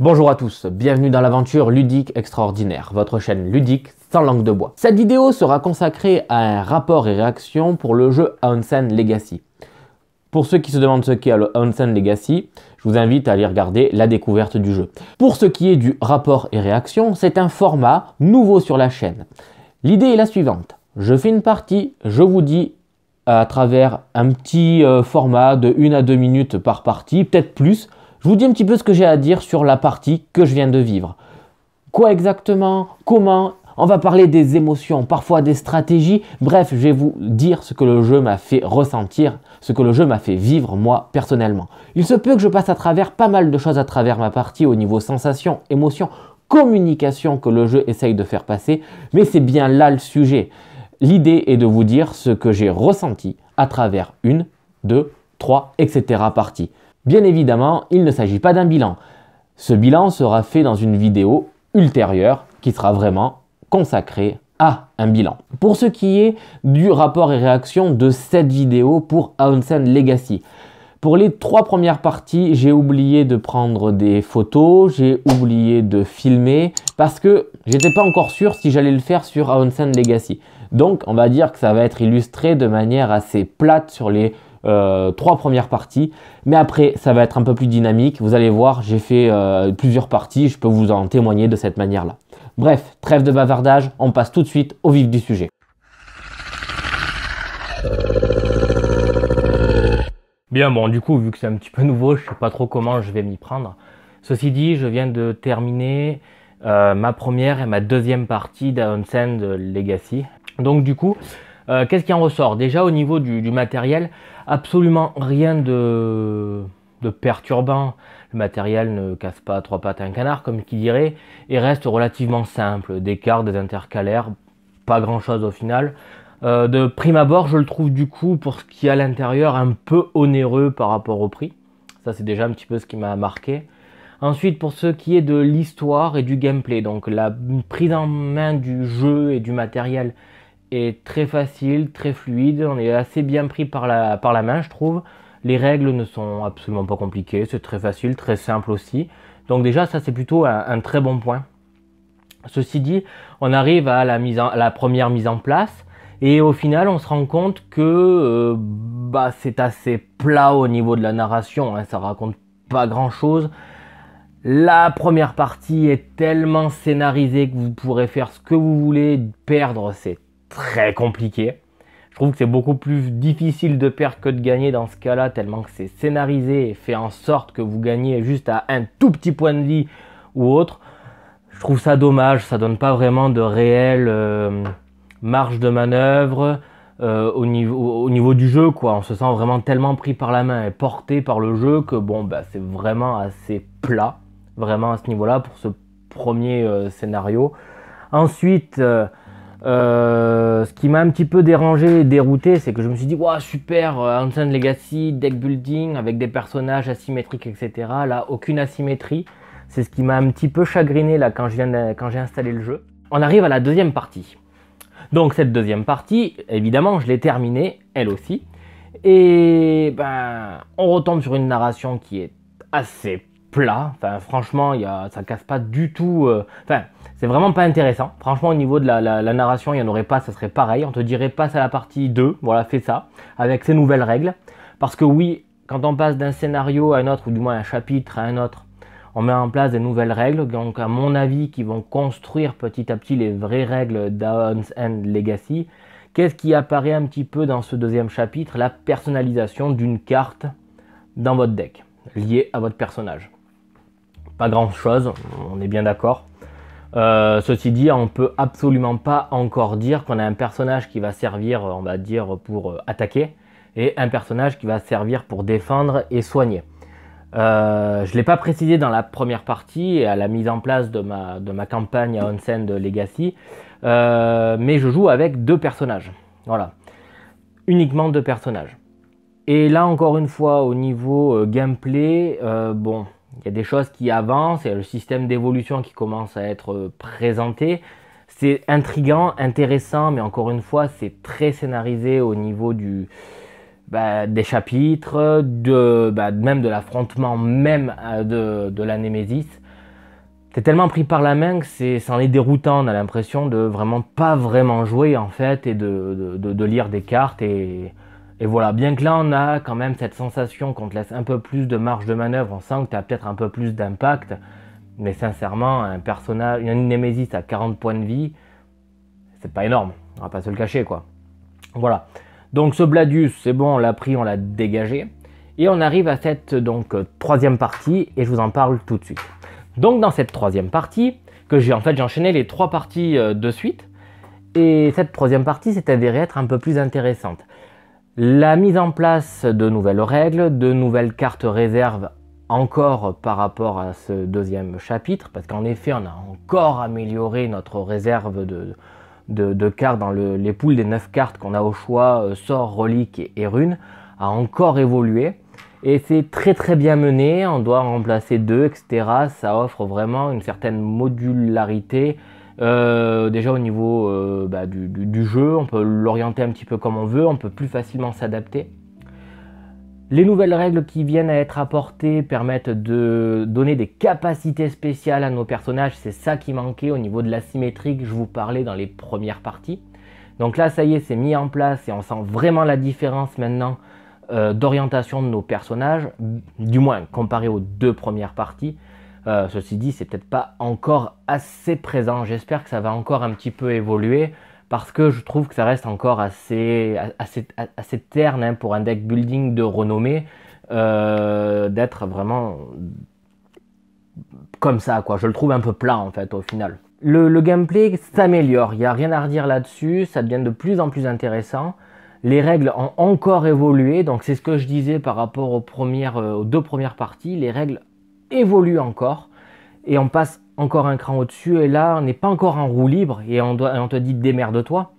Bonjour à tous, bienvenue dans l'aventure ludique extraordinaire, votre chaîne ludique sans langue de bois. Cette vidéo sera consacrée à un rapport et réaction pour le jeu Onsen Legacy. Pour ceux qui se demandent ce qu'est le Onsen Legacy, je vous invite à aller regarder la découverte du jeu. Pour ce qui est du rapport et réaction, c'est un format nouveau sur la chaîne. L'idée est la suivante, je fais une partie, je vous dis à travers un petit format de 1 à 2 minutes par partie, peut-être plus. Je vous dis un petit peu ce que j'ai à dire sur la partie que je viens de vivre. Quoi exactement? Comment? On va parler des émotions, parfois des stratégies. Bref, je vais vous dire ce que le jeu m'a fait ressentir, ce que le jeu m'a fait vivre moi personnellement. Il se peut que je passe à travers pas mal de choses à travers ma partie au niveau sensation, émotion, communication que le jeu essaye de faire passer. Mais c'est bien là le sujet. L'idée est de vous dire ce que j'ai ressenti à travers 1, 2, 3, etc. parties. Bien évidemment, il ne s'agit pas d'un bilan. Ce bilan sera fait dans une vidéo ultérieure qui sera vraiment consacrée à un bilan. Pour ce qui est du rapport et réaction de cette vidéo pour Onsen Legacy. Pour les 3 premières parties, j'ai oublié de prendre des photos, j'ai oublié de filmer parce que j'étais pas encore sûr si j'allais le faire sur Onsen Legacy. Donc, on va dire que ça va être illustré de manière assez plate sur les 3 premières parties, mais après ça va être un peu plus dynamique. Vous allez voir, j'ai fait plusieurs parties, je peux vous en témoigner de cette manière là. Bref, trêve de bavardage, on passe tout de suite au vif du sujet. Bien bon, du coup, vu que c'est un petit peu nouveau, je sais pas trop comment je vais m'y prendre. Ceci dit, je viens de terminer ma première et ma deuxième partie d'Onsen Legacy. Donc du coup, qu'est-ce qui en ressort? Déjà au niveau du matériel, absolument rien de perturbant. Le matériel ne casse pas 3 pattes à un canard, comme qui dirait, et reste relativement simple. Des cartes, des intercalaires, pas grand chose au final. De prime abord, je le trouve du coup, pour ce qui est à l'intérieur, un peu onéreux par rapport au prix. Ça, c'est déjà un petit peu ce qui m'a marqué. Ensuite, pour ce qui est de l'histoire et du gameplay, donc la prise en main du jeu et du matériel est très facile, très fluide, on est assez bien pris par la main, je trouve. Les règles ne sont absolument pas compliquées, c'est très facile, très simple aussi. Donc déjà, ça c'est plutôt un très bon point. Ceci dit, on arrive à la première mise en place et au final, on se rend compte que c'est assez plat au niveau de la narration, hein, ça raconte pas grand-chose. La première partie est tellement scénarisée que vous pourrez faire ce que vous voulez, perdre c'est très compliqué. Je trouve que c'est beaucoup plus difficile de perdre que de gagner dans ce cas-là, tellement que c'est scénarisé et fait en sorte que vous gagnez juste à un tout petit point de vie ou autre. Je trouve ça dommage, ça donne pas vraiment de réelle marge de manœuvre au niveau du jeu, quoi. On se sent vraiment tellement pris par la main et porté par le jeu que bon, c'est vraiment assez plat, vraiment à ce niveau-là pour ce premier scénario. Ensuite, ce qui m'a un petit peu dérangé et dérouté, c'est que je me suis dit wow, super, Onsen Legacy, deck building avec des personnages asymétriques, etc. Là, aucune asymétrie. C'est ce qui m'a un petit peu chagriné là quand j'ai installé le jeu. On arrive à la deuxième partie. Donc cette deuxième partie, évidemment, je l'ai terminée, elle aussi. Et on retombe sur une narration qui est assez plat. Enfin, franchement, ça casse pas du tout. C'est vraiment pas intéressant. Franchement, au niveau de la narration, il n'y en aurait pas, ça serait pareil. On te dirait passe à la partie 2, voilà, fais ça, avec ces nouvelles règles. Parce que oui, quand on passe d'un scénario à un autre, ou du moins un chapitre à un autre, on met en place des nouvelles règles, donc à mon avis, qui vont construire petit à petit les vraies règles d'Onsen Legacy. Qu'est-ce qui apparaît un petit peu dans ce deuxième chapitre? La personnalisation d'une carte dans votre deck, liée à votre personnage. Pas grand chose, on est bien d'accord. Ceci dit, on peut absolument pas encore dire qu'on a un personnage qui va servir, on va dire, pour attaquer, et un personnage qui va servir pour défendre et soigner. Je ne l'ai pas précisé dans la première partie et à la mise en place de ma campagne à Onsen de Legacy, mais je joue avec 2 personnages. Voilà, uniquement 2 personnages. Et là encore une fois au niveau gameplay, bon, il y a des choses qui avancent, il y a le système d'évolution qui commence à être présenté. C'est intriguant, intéressant, mais encore une fois c'est très scénarisé au niveau des chapitres, même de l'affrontement même de la Némésis. t'es tellement pris par la main que c'en est déroutant. On a l'impression de vraiment pas vraiment jouer en fait et de lire des cartes et voilà. Bien que là on a quand même cette sensation qu'on te laisse un peu plus de marge de manœuvre, on sent que tu as peut-être un peu plus d'impact, mais sincèrement un personnage, une Némésis à 40 points de vie, c'est pas énorme, on va pas se le cacher quoi. Voilà. Donc ce Bladius, c'est bon, on l'a pris, on l'a dégagé. Et on arrive à cette donc troisième partie et je vous en parle tout de suite. Donc dans cette troisième partie, que j'ai enchaîné les 3 parties de suite, et cette troisième partie s'est avérée être un peu plus intéressante. La mise en place de nouvelles règles, de nouvelles cartes réserves encore par rapport à ce deuxième chapitre, parce qu'en effet on a encore amélioré notre réserve de cartes dans les poules des 9 cartes qu'on a au choix, sorts, reliques et runes, a encore évolué. Et c'est très très bien mené, on doit en remplacer 2, etc. Ça offre vraiment une certaine modularité. Déjà au niveau du jeu, on peut l'orienter un petit peu comme on veut, on peut plus facilement s'adapter. Les nouvelles règles qui viennent à être apportées permettent de donner des capacités spéciales à nos personnages. C'est ça qui manquait au niveau de l'asymétrie que je vous parlais dans les premières parties. Donc là, ça y est, c'est mis en place et on sent vraiment la différence maintenant d'orientation de nos personnages, du moins comparé aux 2 premières parties. Ceci dit, c'est peut-être pas encore assez présent. J'espère que ça va encore un petit peu évoluer parce que je trouve que ça reste encore assez terne hein, pour un deck building de renommée d'être vraiment comme ça, quoi. Je le trouve un peu plat en fait au final. Le gameplay s'améliore, il n'y a rien à redire là-dessus, ça devient de plus en plus intéressant. Les règles ont encore évolué, donc c'est ce que je disais par rapport aux 2 premières parties. Les règles évoluent encore et on passe encore un cran au-dessus. Et là, on n'est pas encore en roue libre et on te dit démerde-toi.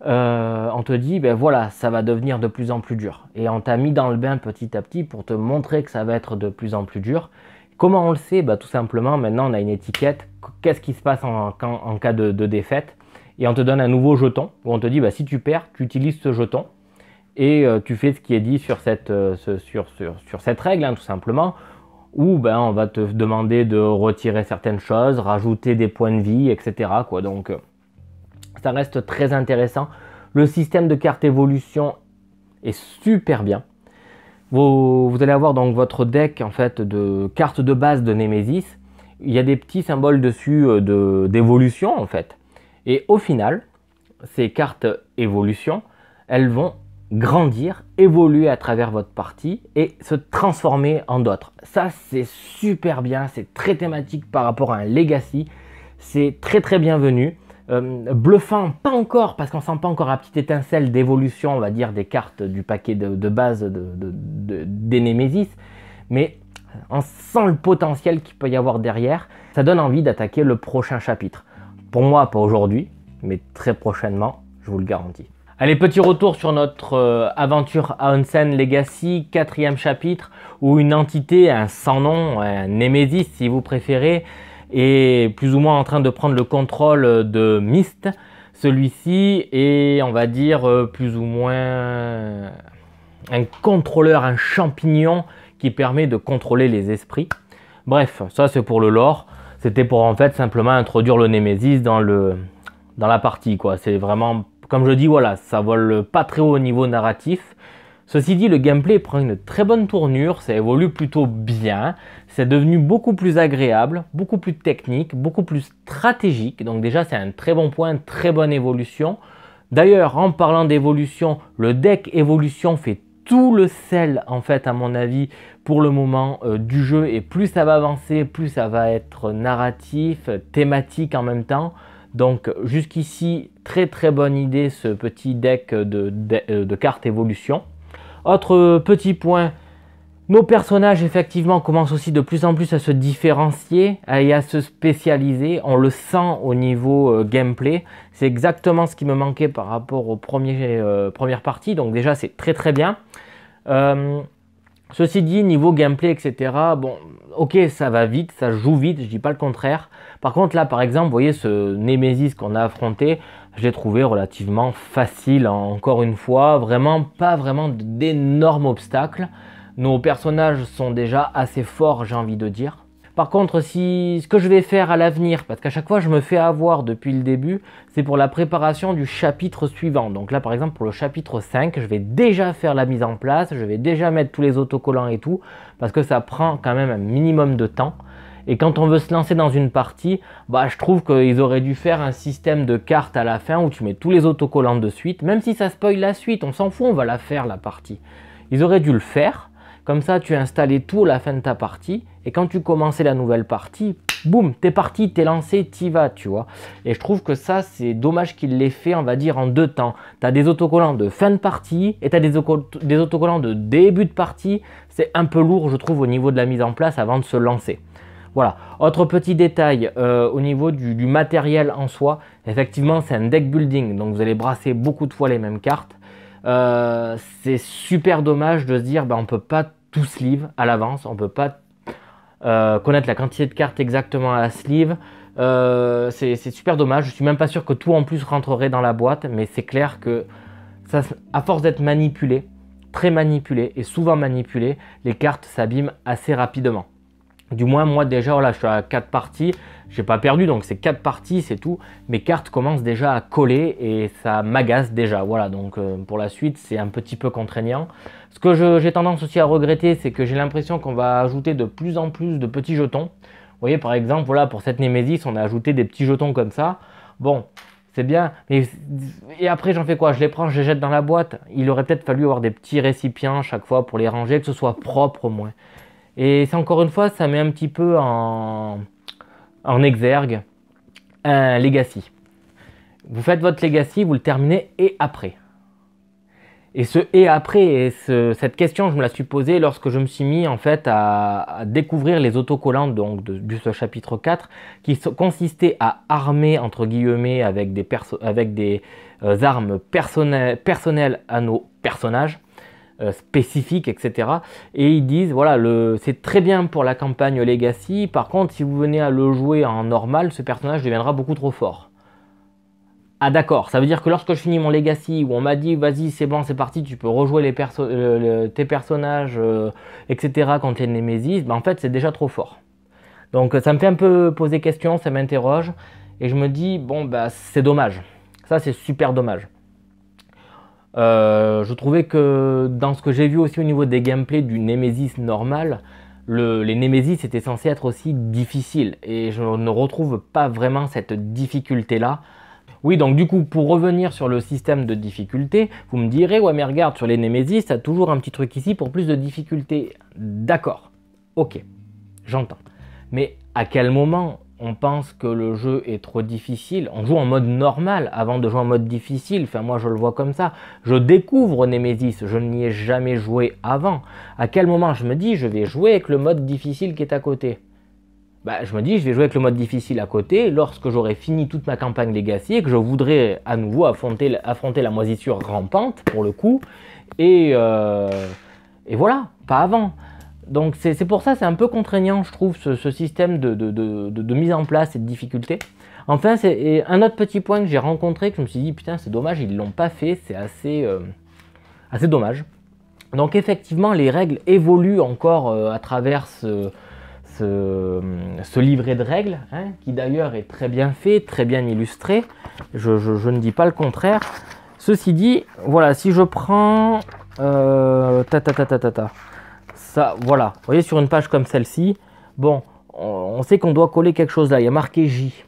On te dit, ben voilà, ça va devenir de plus en plus dur. Et on t'a mis dans le bain petit à petit pour te montrer que ça va être de plus en plus dur. Comment on le sait? Tout simplement, maintenant on a une étiquette. Qu'est-ce qui se passe en cas de défaite? Et on te donne un nouveau jeton où on te dit si tu perds, tu utilises ce jeton et tu fais ce qui est dit sur cette règle hein, tout simplement, où on va te demander de retirer certaines choses, rajouter des points de vie, etc. quoi. Donc ça reste très intéressant. Le système de carte évolution est super bien. Vous allez avoir donc votre deck en fait de cartes de base de Némésis. Il y a des petits symboles dessus d'évolution en fait. Et au final, ces cartes évolution, elles vont grandir, évoluer à travers votre partie et se transformer en d'autres. Ça, c'est super bien, c'est très thématique par rapport à un Legacy. C'est très très bienvenu. Bluffant, pas encore, parce qu'on sent pas encore la petite étincelle d'évolution, on va dire, des cartes du paquet de base des Némésis. Mais on sent le potentiel qu'il peut y avoir derrière. Ça donne envie d'attaquer le prochain chapitre. Pour moi, pas aujourd'hui, mais très prochainement, je vous le garantis. Allez, petit retour sur notre aventure à Onsen Legacy, 4e chapitre, où une entité, un sans nom, un Némésis si vous préférez, est plus ou moins en train de prendre le contrôle de Myst. Celui-ci est, on va dire, plus ou moins un contrôleur, un champignon qui permet de contrôler les esprits. Bref, ça c'est pour le lore. C'était pour en fait simplement introduire le Némésis dans la partie, quoi. C'est vraiment, comme je dis, voilà, ça vole pas très haut au niveau narratif. Ceci dit, le gameplay prend une très bonne tournure, ça évolue plutôt bien. C'est devenu beaucoup plus agréable, beaucoup plus technique, beaucoup plus stratégique. Donc déjà, c'est un très bon point, très bonne évolution. D'ailleurs, en parlant d'évolution, le deck évolution fait tout le sel, en fait, à mon avis, pour le moment du jeu. Et plus ça va avancer, plus ça va être narratif, thématique en même temps. Donc jusqu'ici, très très bonne idée ce petit deck de cartes évolution. Autre petit point, nos personnages effectivement commencent aussi de plus en plus à se différencier et à se spécialiser. On le sent au niveau gameplay. C'est exactement ce qui me manquait par rapport aux premières parties. Donc déjà c'est très très bien. Ceci dit, niveau gameplay, etc. Bon, ok, ça va vite, ça joue vite, je dis pas le contraire. Par contre là, par exemple, vous voyez ce Némésis qu'on a affronté, je l'ai trouvé relativement facile, encore une fois. Vraiment, pas vraiment d'énormes obstacles. Nos personnages sont déjà assez forts, j'ai envie de dire. Par contre, ce que je vais faire à l'avenir, parce qu'à chaque fois je me fais avoir depuis le début, c'est pour la préparation du chapitre suivant. Donc là par exemple pour le chapitre 5, je vais déjà faire la mise en place, je vais déjà mettre tous les autocollants et tout, parce que ça prend quand même un minimum de temps. Et quand on veut se lancer dans une partie, je trouve qu'ils auraient dû faire un système de cartes à la fin où tu mets tous les autocollants de suite, même si ça spoil la suite, on s'en fout, on va la faire la partie. Ils auraient dû le faire. Comme ça, tu installais tout à la fin de ta partie. Et quand tu commençais la nouvelle partie, boum, t'es parti, t'es lancé, t'y vas, tu vois. Et je trouve que ça, c'est dommage qu'il l'ait fait, on va dire, en 2 temps. Tu as des autocollants de fin de partie et tu as des autocollants de début de partie. C'est un peu lourd, je trouve, au niveau de la mise en place avant de se lancer. Voilà. Autre petit détail, au niveau du matériel en soi, effectivement, c'est un deck building. Donc, vous allez brasser beaucoup de fois les mêmes cartes. C'est super dommage de se dire, on ne peut pas tout sleeve à l'avance, on ne peut pas connaître la quantité de cartes exactement à la sleeve. C'est super dommage. Je suis même pas sûr que tout en plus rentrerait dans la boîte, mais c'est clair que ça, à force d'être manipulé, très manipulé et souvent manipulé, les cartes s'abîment assez rapidement. Du moins moi déjà voilà, je suis à 4 parties, j'ai pas perdu donc c'est 4 parties c'est tout. Mes cartes commencent déjà à coller et ça m'agace déjà. Voilà, donc pour la suite c'est un petit peu contraignant. Ce que j'ai tendance aussi à regretter, c'est que j'ai l'impression qu'on va ajouter de plus en plus de petits jetons. Vous voyez par exemple voilà, pour cette Némésis on a ajouté des petits jetons comme ça. Bon, c'est bien, mais et après j'en fais quoi? Je les prends, je les jette dans la boîte. Il aurait peut-être fallu avoir des petits récipients chaque fois pour les ranger, que ce soit propre au moins. Et c'est encore une fois, ça met un petit peu en exergue un legacy. Vous faites votre legacy, vous le terminez et après. Et ce et après, cette question, je me la suis posée lorsque je me suis mis en fait à découvrir les autocollants donc, de ce chapitre 4 qui consistaient à armer entre guillemets avec des armes personnelles à nos personnages. Spécifiques, etc. Et ils disent, voilà, c'est très bien pour la campagne Legacy, par contre, si vous venez à le jouer en normal, ce personnage deviendra beaucoup trop fort. Ah d'accord, ça veut dire que lorsque je finis mon Legacy, où on m'a dit, vas-y, c'est bon, c'est parti, tu peux rejouer tes personnages, etc. contre les Némésis, en fait, c'est déjà trop fort. Donc ça me fait un peu poser question, ça m'interroge, et je me dis, bon, c'est dommage. Ça, c'est super dommage. Je trouvais que dans ce que j'ai vu aussi au niveau des gameplays du Némésis normal, les Némésis étaient censés être aussi difficiles et je ne retrouve pas vraiment cette difficulté là. Oui, donc du coup pour revenir sur le système de difficulté, vous me direz ouais mais regarde sur les Némésis, tu as toujours un petit truc ici pour plus de difficulté. D'accord, ok, j'entends. Mais à quel moment on pense que le jeu est trop difficile? On joue en mode normal avant de jouer en mode difficile. Enfin, moi, je le vois comme ça. Je découvre Némésis. Je n'y ai jamais joué avant. À quel moment je me dis, je vais jouer avec le mode difficile qui est à côté? Je me dis, je vais jouer avec le mode difficile à côté lorsque j'aurai fini toute ma campagne Legacy et que je voudrais à nouveau affronter la moisissure rampante, pour le coup. Et voilà, pas avant. Donc c'est pour ça, c'est un peu contraignant, je trouve, ce système de mise en place et de difficulté. Enfin, c'est un autre petit point que j'ai rencontré, que je me suis dit, putain, c'est dommage, ils ne l'ont pas fait, c'est assez dommage. Donc effectivement, les règles évoluent encore à travers ce livret de règles, hein, qui d'ailleurs est très bien fait, très bien illustré. Je ne dis pas le contraire. Ceci dit, voilà, si je prends... Ça, voilà, vous voyez sur une page comme celle-ci, bon, on sait qu'on doit coller quelque chose là, il y a marqué J.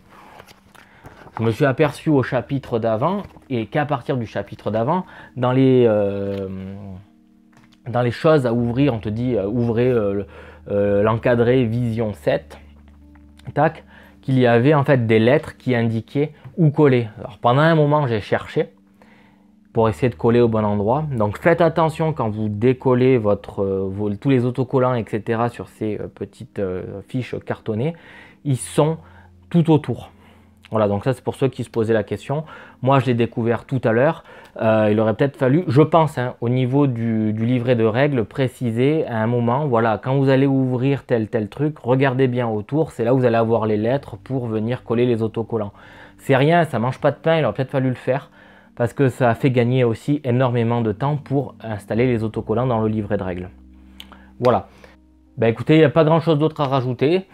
Je me suis aperçu au chapitre d'avant, et qu'à partir du chapitre d'avant, dans les choses à ouvrir, on te dit ouvrez l'encadré Vision 7, tac, qu'il y avait en fait des lettres qui indiquaient où coller. Alors pendant un moment j'ai cherché, pour essayer de coller au bon endroit. Donc faites attention quand vous décollez tous les autocollants, etc. sur ces petites fiches cartonnées. Ils sont tout autour. Voilà, donc ça c'est pour ceux qui se posaient la question. Moi je l'ai découvert tout à l'heure. Il aurait peut-être fallu, je pense, hein, au niveau du livret de règles, préciser à un moment, voilà, quand vous allez ouvrir tel truc, regardez bien autour. C'est là où vous allez avoir les lettres pour venir coller les autocollants. C'est rien, ça mange pas de pain, il aurait peut-être fallu le faire. Parce que ça a fait gagner aussi énormément de temps pour installer les autocollants dans le livret de règles. Voilà. Écoutez, il n'y a pas grand chose d'autre à rajouter.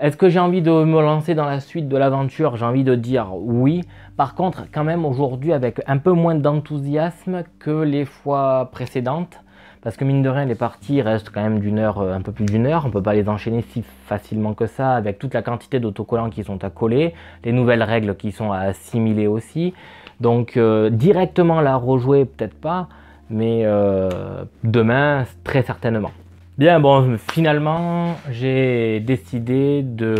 Est-ce que j'ai envie de me lancer dans la suite de l'aventure? J'ai envie de dire oui. Par contre, quand même aujourd'hui avec un peu moins d'enthousiasme que les fois précédentes. Parce que mine de rien, les parties restent quand même d'une heure, un peu plus d'une heure. On ne peut pas les enchaîner si facilement que ça avec toute la quantité d'autocollants qui sont à coller, les nouvelles règles qui sont à assimiler aussi. Donc directement la rejouer, peut-être pas, mais demain, très certainement. Bien, bon, finalement, j'ai décidé de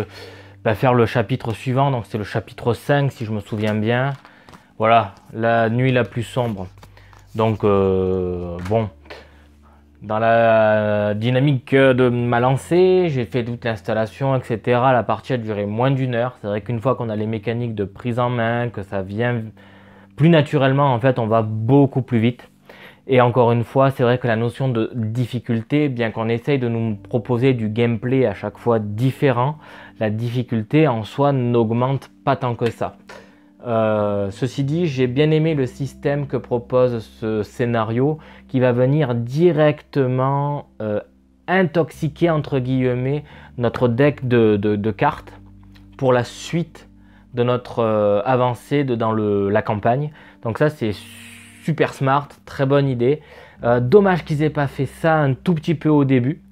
faire le chapitre suivant. Donc c'est le chapitre 5 si je me souviens bien. Voilà, la nuit la plus sombre. Donc bon, dans la dynamique de ma lancée, j'ai fait toute l'installation, etc. La partie a duré moins d'une heure. C'est vrai qu'une fois qu'on a les mécaniques de prise en main, que ça vient plus naturellement, en fait, on va beaucoup plus vite. Et encore une fois, c'est vrai que la notion de difficulté, bien qu'on essaye de nous proposer du gameplay à chaque fois différent, la difficulté en soi n'augmente pas tant que ça. Ceci dit, j'ai bien aimé le système que propose ce scénario qui va venir directement intoxiquer entre guillemets notre deck de cartes pour la suite de notre avancée dans la campagne. Donc ça c'est super smart, très bonne idée. Dommage qu'ils aient pas fait ça un tout petit peu au début.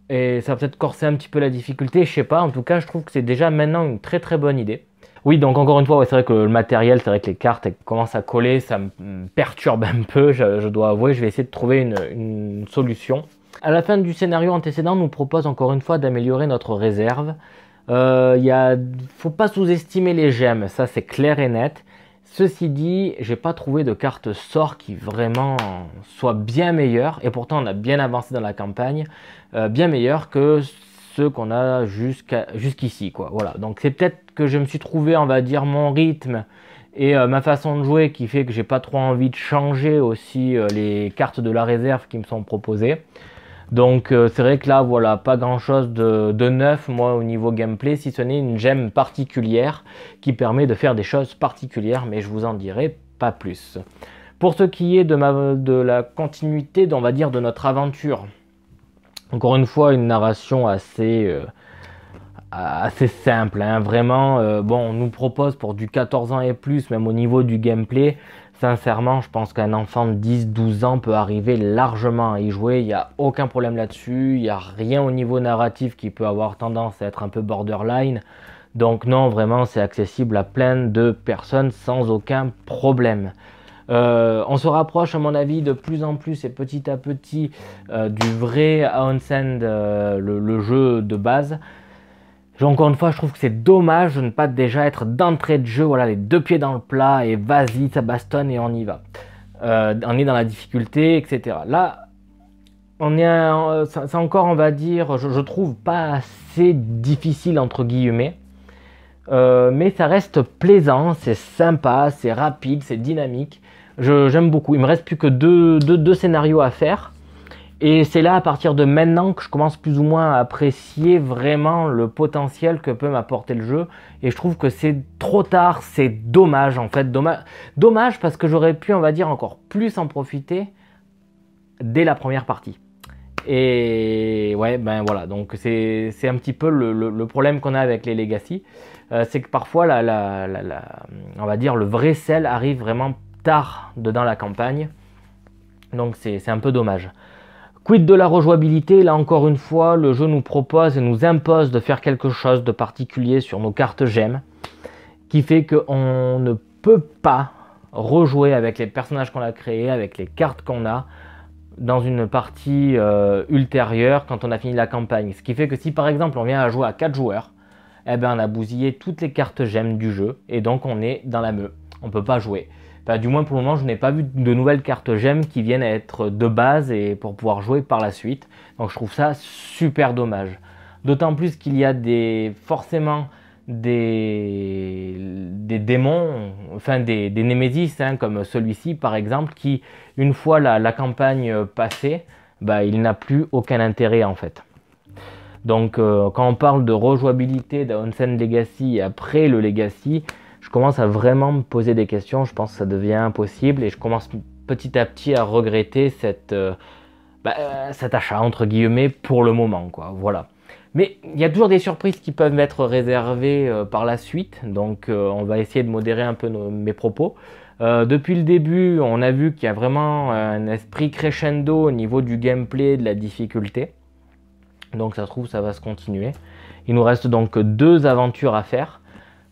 Et ça va peut-être corser un petit peu la difficulté, je sais pas. En tout cas, je trouve que c'est déjà maintenant une très très bonne idée. Oui, donc encore une fois, ouais, c'est vrai que le matériel, c'est vrai que les cartes elles commencent à coller, ça me perturbe un peu, je dois avouer. Je vais essayer de trouver une solution. À la fin du scénario antécédent, on nous propose encore une fois d'améliorer notre réserve. Faut pas sous-estimer les gemmes, ça c'est clair et net. Ceci dit, j'ai pas trouvé de carte sort qui vraiment soit bien meilleure, et pourtant on a bien avancé dans la campagne, bien meilleure que ceux qu'on a jusqu'ici, quoi. Voilà. Donc c'est peut-être que je me suis trouvé, on va dire, mon rythme et ma façon de jouer qui fait que j'ai pas trop envie de changer aussi les cartes de la réserve qui me sont proposées. Donc c'est vrai que là, voilà, pas grand chose de neuf, moi, au niveau gameplay, si ce n'est une gemme particulière qui permet de faire des choses particulières, mais je vous en dirai pas plus. Pour ce qui est de la continuité, on va dire, de notre aventure, encore une fois, une narration assez simple, hein, vraiment, bon, on nous propose pour du 14 ans et plus, même au niveau du gameplay. Sincèrement, je pense qu'un enfant de 10-12 ans peut arriver largement à y jouer. Il n'y a aucun problème là-dessus. Il n'y a rien au niveau narratif qui peut avoir tendance à être un peu borderline. Donc non, vraiment, c'est accessible à plein de personnes sans aucun problème. On se rapproche, à mon avis, de plus en plus et petit à petit du vrai Townsend, le jeu de base. Encore une fois, je trouve que c'est dommage de ne pas déjà être d'entrée de jeu, voilà, les deux pieds dans le plat et vas-y, ça bastonne et on y va. On est dans la difficulté, etc. Là, c'est encore, on va dire, je trouve pas assez difficile entre guillemets, mais ça reste plaisant, c'est sympa, c'est rapide, c'est dynamique. J'aime beaucoup. Il me reste plus que deux scénarios à faire. Et c'est là, à partir de maintenant, que je commence plus ou moins à apprécier vraiment le potentiel que peut m'apporter le jeu. Et je trouve que c'est trop tard, c'est dommage en fait. Dommage parce que j'aurais pu, on va dire, encore plus en profiter dès la première partie. Et ouais, ben voilà, donc c'est un petit peu le problème qu'on a avec les Legacy. C'est que parfois, on va dire, le vrai sel arrive vraiment tard dans la campagne. Donc c'est un peu dommage. Quid de la rejouabilité? Là encore une fois, le jeu nous propose et nous impose de faire quelque chose de particulier sur nos cartes gemmes, qui fait qu'on ne peut pas rejouer avec les personnages qu'on a créés, avec les cartes qu'on a, dans une partie ultérieure quand on a fini la campagne. Ce qui fait que si par exemple on vient à jouer à 4 joueurs, eh ben on a bousillé toutes les cartes gemmes du jeu, et donc on est dans la meule, on ne peut pas jouer. Enfin, du moins pour le moment, je n'ai pas vu de nouvelles cartes gemmes qui viennent à être de base et pour pouvoir jouer par la suite. Donc je trouve ça super dommage. D'autant plus qu'il y a forcément des démons, enfin des némésis, hein, comme celui-ci par exemple, qui une fois la campagne passée, il n'a plus aucun intérêt en fait. Donc quand on parle de rejouabilité d'Townsend Legacy après le Legacy, je commence à vraiment me poser des questions. Je pense que ça devient impossible et je commence petit à petit à regretter cet achat entre guillemets pour le moment, quoi. Voilà. Mais il y a toujours des surprises qui peuvent m'être réservées par la suite, donc on va essayer de modérer un peu mes propos. Depuis le début, on a vu qu'il y a vraiment un esprit crescendo au niveau du gameplay, de la difficulté. Donc ça se trouve, ça va se continuer. Il nous reste donc 2 aventures à faire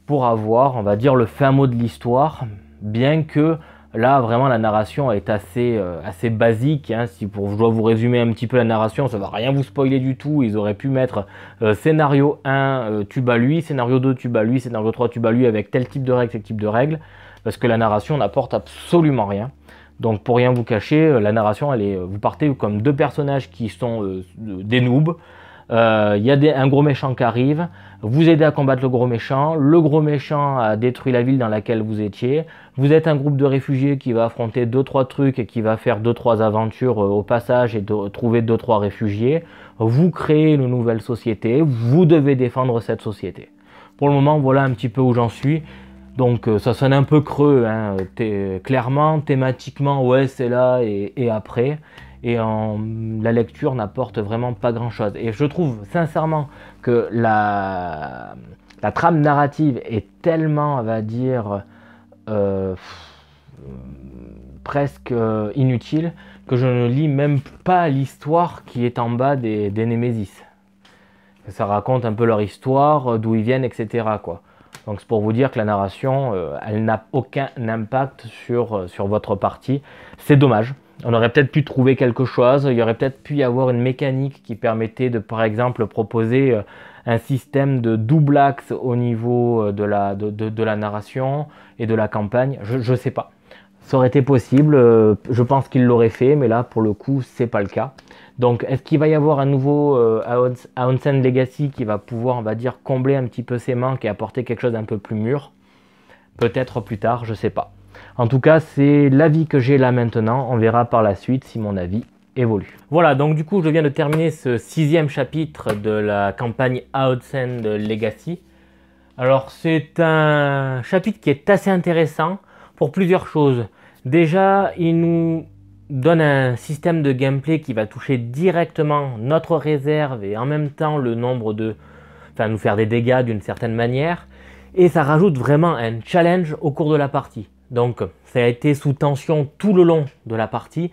pour avoir, on va dire, le fin mot de l'histoire, bien que là, vraiment, la narration est assez basique. Hein. Si je dois vous résumer un petit peu la narration, ça ne va rien vous spoiler du tout. Ils auraient pu mettre scénario 1, tu bats lui, scénario 2, tu bats lui, scénario 3, tu bats lui, avec tel type de règles, tel type de règles, parce que la narration n'apporte absolument rien. Donc, pour rien vous cacher, la narration, vous partez comme 2 personnages qui sont des noobs. Il y a un gros méchant qui arrive, vous aidez à combattre le gros méchant a détruit la ville dans laquelle vous étiez, vous êtes un groupe de réfugiés qui va affronter 2-3 trucs et qui va faire 2-3 aventures au passage et trouver 2-3 réfugiés, vous créez une nouvelle société, vous devez défendre cette société. Pour le moment, voilà un petit peu où j'en suis. Donc ça sonne un peu creux, hein. Clairement, thématiquement, ouais c'est là et après. Et la lecture n'apporte vraiment pas grand chose. Et je trouve sincèrement que la trame narrative est tellement, on va dire, presque inutile, que je ne lis même pas l'histoire qui est en bas des Némésis. Ça raconte un peu leur histoire, d'où ils viennent, etc. quoi. Donc c'est pour vous dire que la narration, elle n'a aucun impact sur votre partie. C'est dommage. On aurait peut-être pu trouver quelque chose. Il y aurait peut-être pu y avoir une mécanique qui permettait de, par exemple, proposer un système de double axe au niveau de la narration et de la campagne. Je ne sais pas. Ça aurait été possible. Je pense qu'il l'aurait fait, mais là, pour le coup, c'est pas le cas. Donc, est-ce qu'il va y avoir un nouveau Onsen Legacy qui va pouvoir, on va dire, combler un petit peu ses manques et apporter quelque chose d'un peu plus mûr? Peut-être plus tard, je sais pas. En tout cas, c'est l'avis que j'ai là maintenant. On verra par la suite si mon avis évolue. Voilà, donc du coup, je viens de terminer ce 6e chapitre de la campagne Onsen Legacy. Alors, c'est un chapitre qui est assez intéressant pour plusieurs choses. Déjà, il nous donne un système de gameplay qui va toucher directement notre réserve et en même temps le nombre de... Enfin, nous faire des dégâts d'une certaine manière. Et ça rajoute vraiment un challenge au cours de la partie. Donc, ça a été sous tension tout le long de la partie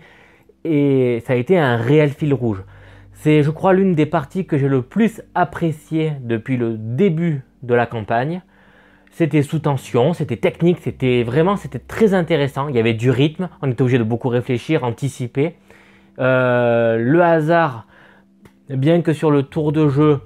et ça a été un réel fil rouge. C'est, je crois, l'une des parties que j'ai le plus appréciée depuis le début de la campagne. C'était sous tension, c'était technique, c'était très intéressant. Il y avait du rythme, on était obligé de beaucoup réfléchir, anticiper. Le hasard, bien que sur le tour de jeu,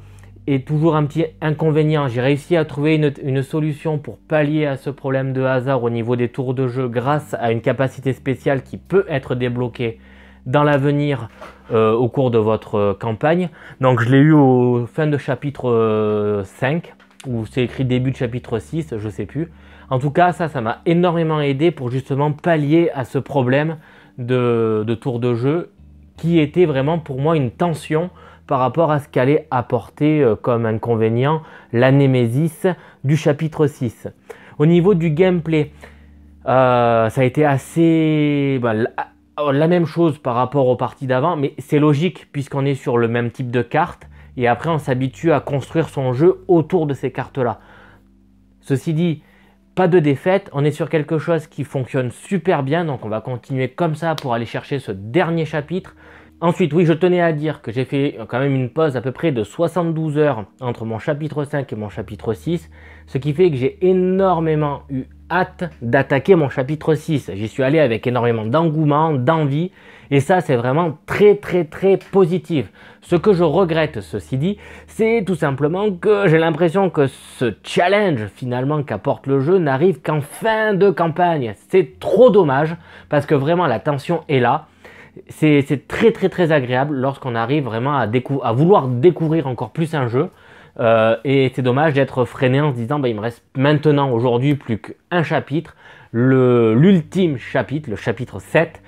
est toujours un petit inconvénient. J'ai réussi à trouver une solution pour pallier à ce problème de hasard au niveau des tours de jeu grâce à une capacité spéciale qui peut être débloquée dans l'avenir au cours de votre campagne. Donc je l'ai eu au fin de chapitre 5, ou c'est écrit début de chapitre 6, je sais plus. En tout cas, ça m'a énormément aidé pour justement pallier à ce problème de tour de jeu qui était vraiment pour moi une tension par rapport à ce qu'allait apporter comme inconvénient la Némésis du chapitre 6. Au niveau du gameplay, ça a été assez... la même chose par rapport aux parties d'avant, mais c'est logique puisqu'on est sur le même type de carte et après on s'habitue à construire son jeu autour de ces cartes-là. Ceci dit, pas de défaite, on est sur quelque chose qui fonctionne super bien, donc on va continuer comme ça pour aller chercher ce dernier chapitre. Ensuite, oui, je tenais à dire que j'ai fait quand même une pause à peu près de 72 heures entre mon chapitre 5 et mon chapitre 6, ce qui fait que j'ai énormément eu hâte d'attaquer mon chapitre 6. J'y suis allé avec énormément d'engouement, d'envie, et ça, c'est vraiment très positif. Ce que je regrette, ceci dit, c'est tout simplement que j'ai l'impression que ce challenge, finalement, qu'apporte le jeu n'arrive qu'en fin de campagne. C'est trop dommage, parce que vraiment, la tension est là. C'est très agréable lorsqu'on arrive vraiment à vouloir découvrir encore plus un jeu. Et c'est dommage d'être freiné en se disant il me reste maintenant aujourd'hui plus qu'un chapitre, l'ultime chapitre, le chapitre 7.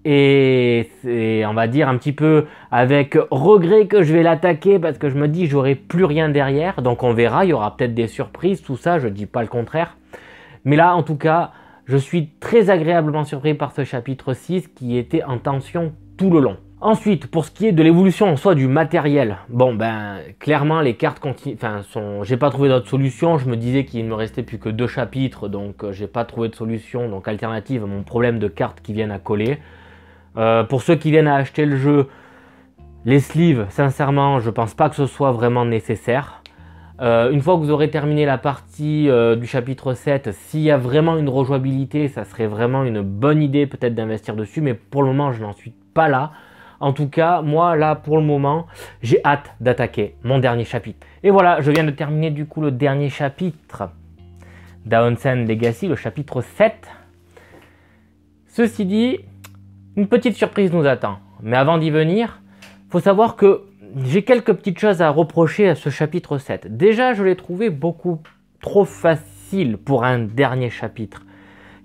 Et c'est, on va dire, un petit peu avec regret que je vais l'attaquer parce que je me dis j'aurai plus rien derrière. Donc on verra, il y aura peut-être des surprises, tout ça, je dis pas le contraire. Mais là, en tout cas, je suis très agréablement surpris par ce chapitre 6 qui était en tension tout le long. Ensuite, pour ce qui est de l'évolution en soi du matériel, bon ben clairement les cartes j'ai pas trouvé d'autre solution. Je me disais qu'il ne me restait plus que 2 chapitres, donc j'ai pas trouvé de solution, donc alternative à mon problème de cartes qui viennent à coller. Pour ceux qui viennent à acheter le jeu, les sleeves, sincèrement, je pense pas que ce soit vraiment nécessaire. Une fois que vous aurez terminé la partie du chapitre 7, s'il y a vraiment une rejouabilité, ça serait vraiment une bonne idée peut-être d'investir dessus, mais pour le moment je n'en suis pas là. En tout cas, moi là pour le moment, j'ai hâte d'attaquer mon dernier chapitre. Et voilà, je viens de terminer du coup le dernier chapitre d'Aonsen Legacy, le chapitre 7. Ceci dit, une petite surprise nous attend. Mais avant d'y venir, il faut savoir que j'ai quelques petites choses à reprocher à ce chapitre 7. Déjà, je l'ai trouvé beaucoup trop facile pour un dernier chapitre.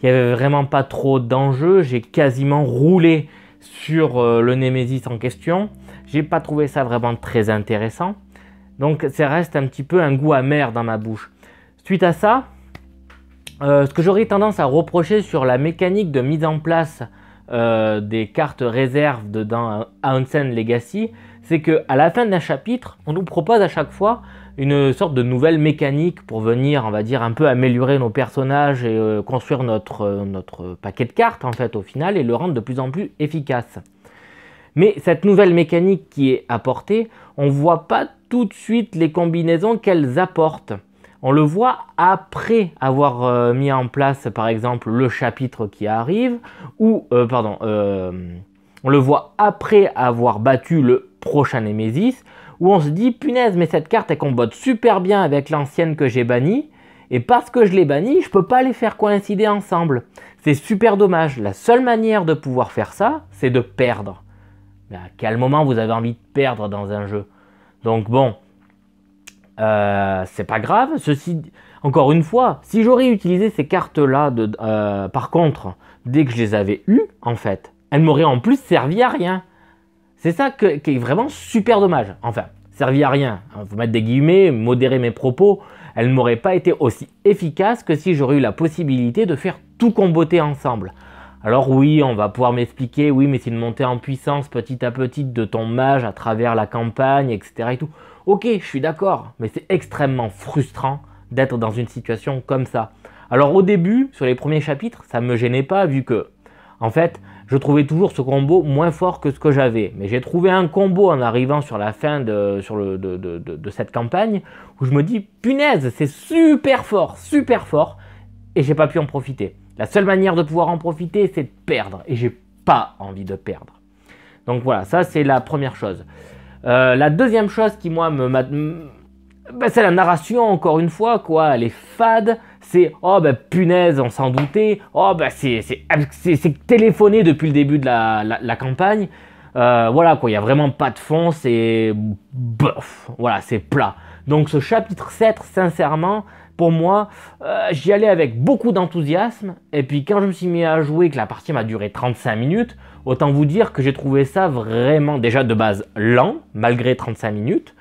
Il n'y avait vraiment pas trop d'enjeux, j'ai quasiment roulé sur le Némésis en question. J'ai pas trouvé ça vraiment très intéressant. Donc ça reste un petit peu un goût amer dans ma bouche. Suite à ça, ce que j'aurais tendance à reprocher sur la mécanique de mise en place des cartes réserves dans Aonsen Legacy, c'est qu'à la fin d'un chapitre, on nous propose à chaque fois une sorte de nouvelle mécanique pour venir, on va dire, un peu améliorer nos personnages et construire notre paquet de cartes en fait au final et le rendre de plus en plus efficace. Mais cette nouvelle mécanique qui est apportée, on ne voit pas tout de suite les combinaisons qu'elles apportent. On le voit après avoir mis en place par exemple le chapitre qui arrive, ou on le voit après avoir battu le prochain Némésis, où on se dit punaise mais cette carte elle combote super bien avec l'ancienne que j'ai bannie, et parce que je l'ai bannie, je peux pas les faire coïncider ensemble. C'est super dommage. La seule manière de pouvoir faire ça, c'est de perdre. Mais à quel moment vous avez envie de perdre dans un jeu? Donc bon, c'est pas grave. Encore une fois, si j'aurais utilisé ces cartes-là, par contre, dès que je les avais eues, en fait, elles m'auraient en plus servi à rien. C'est ça qui est vraiment super dommage. Enfin, servi à rien. Il faut mettre des guillemets, modérer mes propos. Elles ne m'auraient pas été aussi efficaces que si j'aurais eu la possibilité de faire tout comboter ensemble. Alors oui, on va pouvoir m'expliquer, oui, mais c'est une montée en puissance petit à petit de ton mage à travers la campagne, etc. et tout. Ok, je suis d'accord, mais c'est extrêmement frustrant d'être dans une situation comme ça. Alors au début, sur les premiers chapitres, ça ne me gênait pas vu que, en fait, je trouvais toujours ce combo moins fort que ce que j'avais. Mais j'ai trouvé un combo en arrivant sur la fin de cette campagne où je me dis, punaise, c'est super fort, et j'ai pas pu en profiter. La seule manière de pouvoir en profiter, c'est de perdre, et j'ai pas envie de perdre. Donc voilà, ça c'est la première chose. La deuxième chose qui moi c'est la narration encore une fois quoi, elle est fade, c'est oh ben punaise on s'en doutait, oh ben c'est téléphoné depuis le début de la campagne, voilà quoi, il n'y a vraiment pas de fond, c'est bof, voilà c'est plat. Donc ce chapitre 7 sincèrement pour moi j'y allais avec beaucoup d'enthousiasme et puis quand je me suis mis à jouer que la partie m'a duré 35 minutes, autant vous dire que j'ai trouvé ça vraiment déjà de base lent malgré 35 minutes.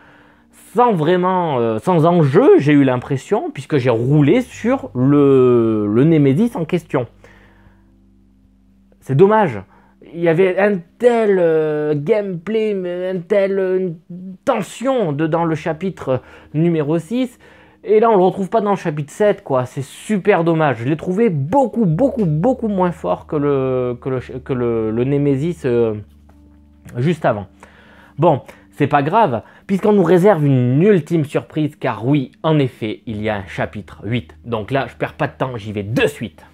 Sans enjeu, j'ai eu l'impression, puisque j'ai roulé sur le Némésis en question. C'est dommage. Il y avait un tel gameplay, une telle tension dans le chapitre numéro 6, et là on le retrouve pas dans le chapitre 7, quoi. C'est super dommage. Je l'ai trouvé beaucoup moins fort que le Némésis juste avant. Bon, c'est pas grave, puisqu'on nous réserve une ultime surprise, car oui, en effet, il y a un chapitre 8. Donc là, je perds pas de temps, j'y vais de suite.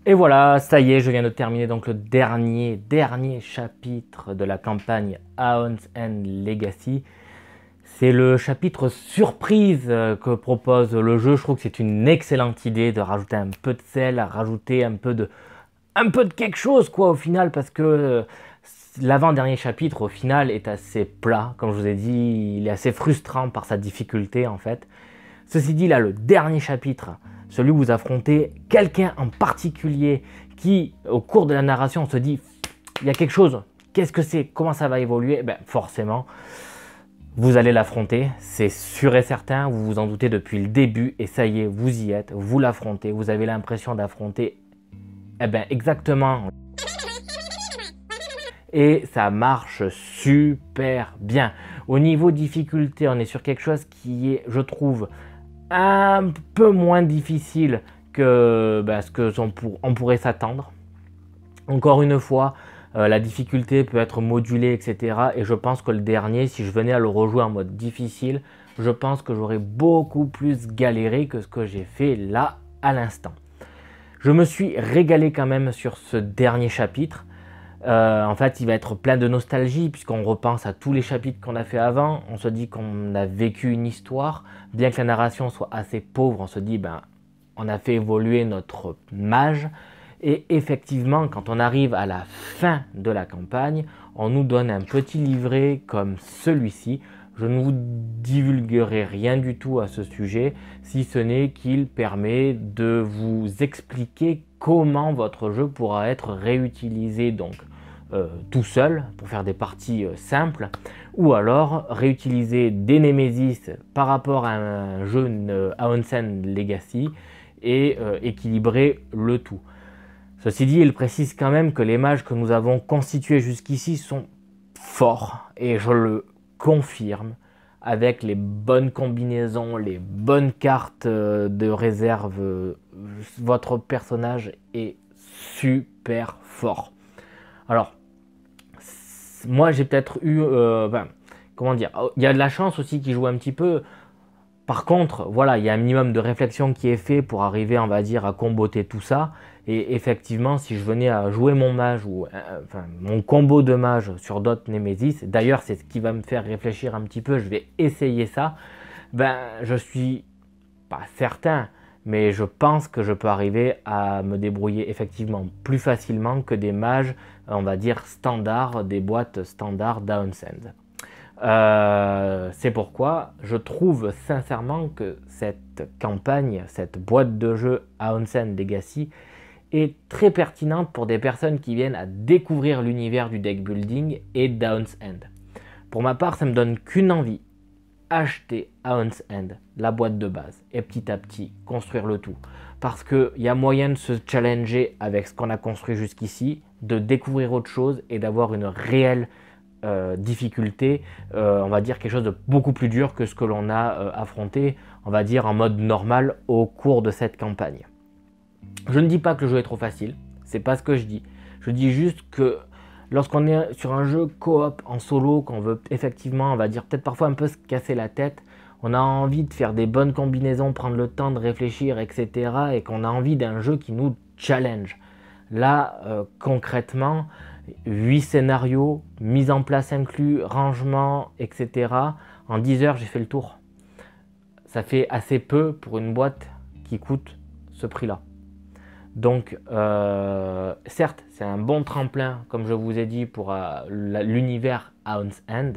Et voilà, ça y est, je viens de terminer donc le dernier chapitre de la campagne Aonsen Legacy. C'est le chapitre surprise que propose le jeu. Je trouve que c'est une excellente idée de rajouter un peu de sel, rajouter un peu de quelque chose quoi au final, parce que l'avant-dernier chapitre au final est assez plat, comme je vous ai dit, il est assez frustrant par sa difficulté en fait. Ceci dit là, le dernier chapitre, celui où vous affrontez quelqu'un en particulier qui, au cours de la narration, on se dit il y a quelque chose, qu'est-ce que c'est, comment ça va évoluer? Ben forcément, vous allez l'affronter, c'est sûr et certain, vous vous en doutez depuis le début et ça y est, vous y êtes, vous l'affrontez, vous avez l'impression d'affronter exactement et ça marche super bien. Au niveau difficulté, on est sur quelque chose qui est, je trouve, un peu moins difficile que ce que on pourrait s'attendre. Encore une fois, la difficulté peut être modulée, etc. Et je pense que le dernier, si je venais à le rejouer en mode difficile, je pense que j'aurais beaucoup plus galéré que ce que j'ai fait là à l'instant. Je me suis régalé quand même sur ce dernier chapitre. En fait, il va être plein de nostalgie puisqu'on repense à tous les chapitres qu'on a fait avant. On se dit qu'on a vécu une histoire. Bien que la narration soit assez pauvre, on se dit on a fait évoluer notre mage. Et effectivement, quand on arrive à la fin de la campagne, on nous donne un petit livret comme celui-ci. Je ne vous divulguerai rien du tout à ce sujet, si ce n'est qu'il permet de vous expliquer comment votre jeu pourra être réutilisé donc tout seul pour faire des parties simples, ou alors réutiliser des Nemesis par rapport à un jeu Aonsen Legacy et équilibrer le tout. Ceci dit, il précise quand même que les mages que nous avons constitués jusqu'ici sont forts, et je le confirme, avec les bonnes combinaisons, les bonnes cartes de réserve, votre personnage est super fort. Alors, moi j'ai peut-être eu, comment dire, il y a de la chance aussi qui joue un petit peu. Par contre, voilà, il y a un minimum de réflexion qui est fait pour arriver, on va dire, à comboter tout ça. Et effectivement, si je venais à jouer mon mage ou mon combo de mage sur d'autres Nemesis, d'ailleurs c'est ce qui va me faire réfléchir un petit peu, je vais essayer ça, je suis pas certain, mais je pense que je peux arriver à me débrouiller effectivement plus facilement que des mages, on va dire, standards, des boîtes standards d'Aonsend. C'est pourquoi je trouve sincèrement que cette campagne, cette boîte de jeu Aonsen Legacy est très pertinente pour des personnes qui viennent à découvrir l'univers du deck building et d'Aon's End. Pour ma part, ça me donne qu'une envie: acheter Aon's End, la boîte de base, et petit à petit construire le tout. Parce qu'il y a moyen de se challenger avec ce qu'on a construit jusqu'ici, de découvrir autre chose et d'avoir une réelle difficulté, on va dire quelque chose de beaucoup plus dur que ce que l'on a affronté, on va dire en mode normal au cours de cette campagne. Je ne dis pas que le jeu est trop facile, c'est pas ce que je dis. Je dis juste que lorsqu'on est sur un jeu coop en solo, qu'on veut effectivement, on va dire peut-être parfois un peu se casser la tête, on a envie de faire des bonnes combinaisons, prendre le temps de réfléchir, etc. et qu'on a envie d'un jeu qui nous challenge. Là, concrètement, 8 scénarios, mise en place inclus, rangement, etc. En 10 heures, j'ai fait le tour. Ça fait assez peu pour une boîte qui coûte ce prix-là. Donc, certes, c'est un bon tremplin, comme je vous ai dit, pour l'univers Aon's End,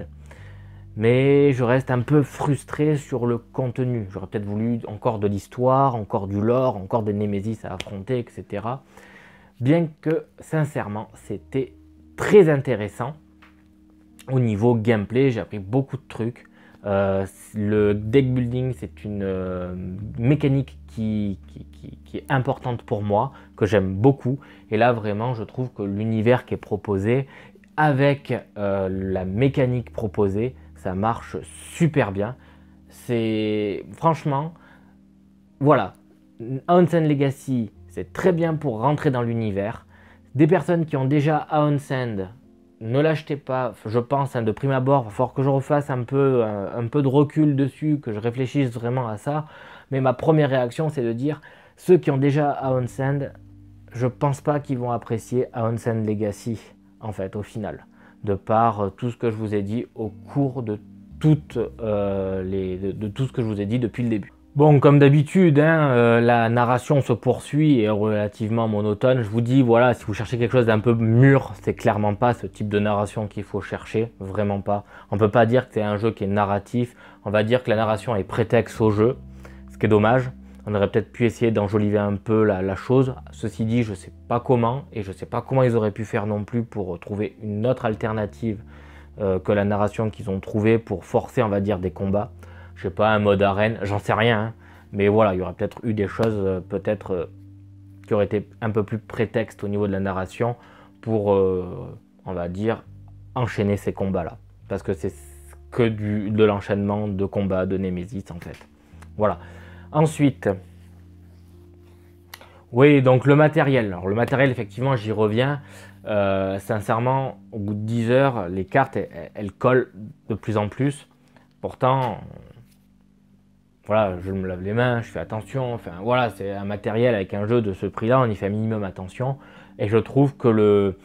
mais je reste un peu frustré sur le contenu. J'aurais peut-être voulu encore de l'histoire, encore du lore, encore des Némésis à affronter, etc. Bien que, sincèrement, c'était très intéressant. Au niveau gameplay, j'ai appris beaucoup de trucs. Le deck building, c'est une mécanique qui est importante pour moi, que j'aime beaucoup. Et là, vraiment, je trouve que l'univers qui est proposé, avec la mécanique proposée, ça marche super bien. C'est franchement, voilà, Aonsen Legacy, c'est très bien pour rentrer dans l'univers. Des personnes qui ont déjà Aonsen, ne l'achetez pas, je pense, de prime abord. Il va falloir que je refasse un peu de recul dessus, que je réfléchisse vraiment à ça. Mais ma première réaction, c'est de dire, ceux qui ont déjà Aonsen, je pense pas qu'ils vont apprécier Aonsen Legacy, en fait, au final. De par tout ce que je vous ai dit au cours de tout ce que je vous ai dit depuis le début. Bon, comme d'habitude, la narration se poursuit et est relativement monotone. Je vous dis, voilà, si vous cherchez quelque chose d'un peu mûr, c'est clairement pas ce type de narration qu'il faut chercher, vraiment pas. On peut pas dire que c'est un jeu qui est narratif, on va dire que la narration est prétexte au jeu, ce qui est dommage. On aurait peut-être pu essayer d'enjoliver un peu la chose. Ceci dit, je sais pas comment, et je sais pas comment ils auraient pu faire non plus pour trouver une autre alternative que la narration qu'ils ont trouvée pour forcer, on va dire, des combats. Je sais pas, un mode arène, j'en sais rien, hein. Mais voilà, il y aurait peut-être eu des choses qui auraient été un peu plus prétexte au niveau de la narration pour, on on va dire, enchaîner ces combats-là. Parce que c'est que de l'enchaînement de combats de Nemesis en fait. Voilà. Ensuite, oui, donc le matériel. Alors le matériel, effectivement, j'y reviens. Sincèrement, au bout de 10 heures, les cartes, elles collent de plus en plus. Pourtant, voilà, je me lave les mains, je fais attention. Enfin, voilà, c'est un matériel avec un jeu de ce prix-là, on y fait un minimum attention. Et je trouve que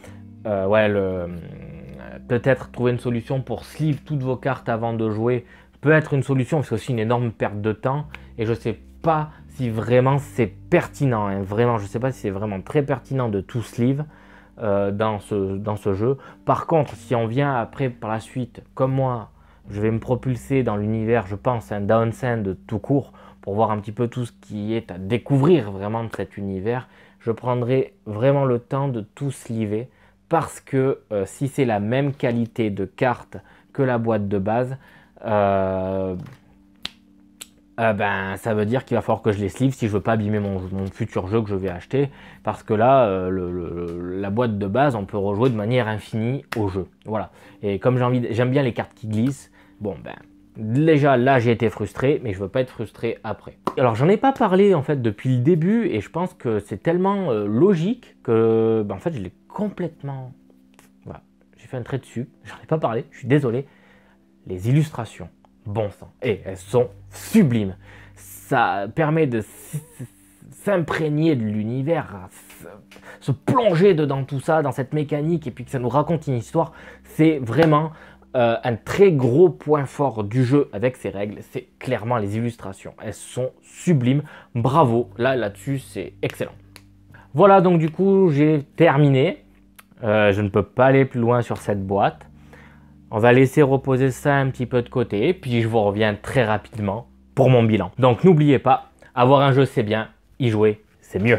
peut-être trouver une solution pour sleeve toutes vos cartes avant de jouer peut être une solution, c'est aussi une énorme perte de temps. Et je ne sais pas si vraiment c'est pertinent, hein. Vraiment, je ne sais pas si c'est vraiment très pertinent de tout sleeve dans ce jeu. Par contre, si on vient après, par la suite, comme moi, je vais me propulser dans l'univers, je pense, un Downsend tout court, pour voir un petit peu tout ce qui est à découvrir vraiment de cet univers. Je prendrai vraiment le temps de tout sleever, parce que si c'est la même qualité de carte que la boîte de base, ben, ça veut dire qu'il va falloir que je les sleeve si je veux pas abîmer mon futur jeu que je vais acheter, parce que là, la boîte de base, on peut rejouer de manière infinie au jeu. Voilà. Et comme j'aime bien les cartes qui glissent, bon ben, déjà là j'ai été frustré, mais je veux pas être frustré après. Alors j'en ai pas parlé en fait depuis le début, et je pense que c'est tellement logique que ben, en fait je l'ai complètement... Voilà. J'ai fait un trait dessus, j'en ai pas parlé, je suis désolé. Les illustrations, bon sang, et elles sont sublimes. Ça permet de s'imprégner de l'univers, se plonger dedans tout ça, dans cette mécanique, et puis que ça nous raconte une histoire. C'est vraiment un très gros point fort du jeu avec ses règles, c'est clairement les illustrations. Elles sont sublimes, bravo, là-dessus c'est excellent. Voilà, donc du coup j'ai terminé. Je ne peux pas aller plus loin sur cette boîte. On va laisser reposer ça un petit peu de côté, puis je vous reviens très rapidement pour mon bilan. Donc n'oubliez pas, avoir un jeu c'est bien, y jouer c'est mieux.